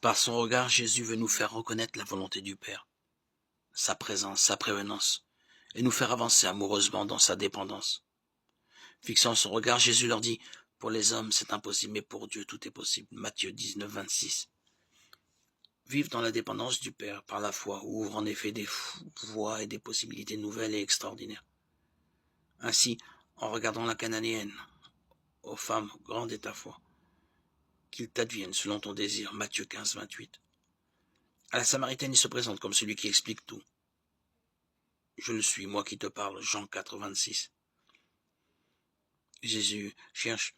Par son regard, Jésus veut nous faire reconnaître la volonté du Père, sa présence, sa prévenance, et nous faire avancer amoureusement dans sa dépendance. Fixant son regard, Jésus leur dit, « Pour les hommes, c'est impossible, mais pour Dieu, tout est possible. » Matthieu 19, 26. Vivre dans la dépendance du Père par la foi ouvre en effet des voies et des possibilités nouvelles et extraordinaires. Ainsi, en regardant la Cananéenne, ô femme, grande est ta foi, qu'il t'advienne selon ton désir, Matthieu 15, 28. À la Samaritaine, il se présente comme celui qui explique tout. Je le suis, moi qui te parle, Jean 4, 26. Jésus cherche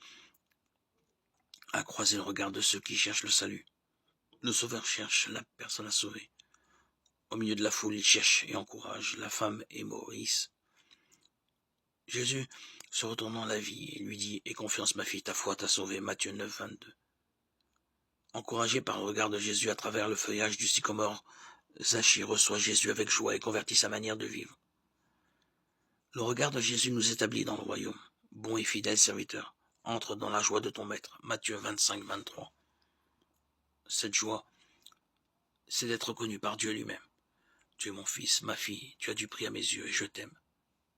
à croiser le regard de ceux qui cherchent le salut. Le Sauveur cherche la personne à sauver. Au milieu de la foule, il cherche et encourage la femme et Maurice. Jésus, se retournant la vie, et lui dit, « Aie confiance, ma fille, ta foi t'a sauvée. » Matthieu 9, 22. Encouragé par le regard de Jésus à travers le feuillage du sycomore, Zachée reçoit Jésus avec joie et convertit sa manière de vivre. Le regard de Jésus nous établit dans le royaume. Bon et fidèle serviteur, entre dans la joie de ton maître. Matthieu 25, 23. Cette joie, c'est d'être reconnu par Dieu lui-même. Tu es mon fils, ma fille, tu as du prix à mes yeux et je t'aime.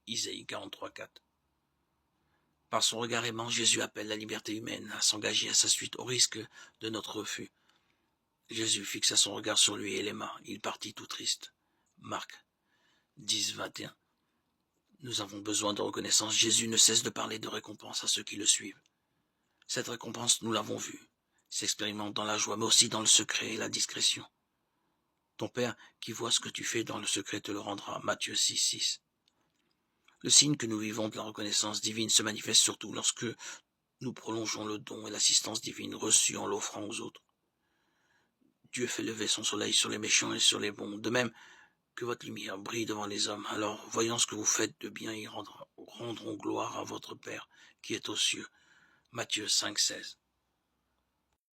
Isaïe 43, 4. Par son regard aimant, Jésus appelle la liberté humaine à s'engager à sa suite au risque de notre refus. Jésus fixa son regard sur lui et l'aima. Il partit tout triste. Marc 10, 21. Nous avons besoin de reconnaissance. Jésus ne cesse de parler de récompense à ceux qui le suivent. Cette récompense, nous l'avons vue, s'expérimente dans la joie, mais aussi dans le secret et la discrétion. Ton Père, qui voit ce que tu fais dans le secret, te le rendra. Matthieu 6, 6. Le signe que nous vivons de la reconnaissance divine se manifeste surtout lorsque nous prolongeons le don et l'assistance divine reçue en l'offrant aux autres. Dieu fait lever son soleil sur les méchants et sur les bons, de même que votre lumière brille devant les hommes. Alors, voyant ce que vous faites de bien, ils rendront gloire à votre Père qui est aux cieux. Matthieu 5, 16.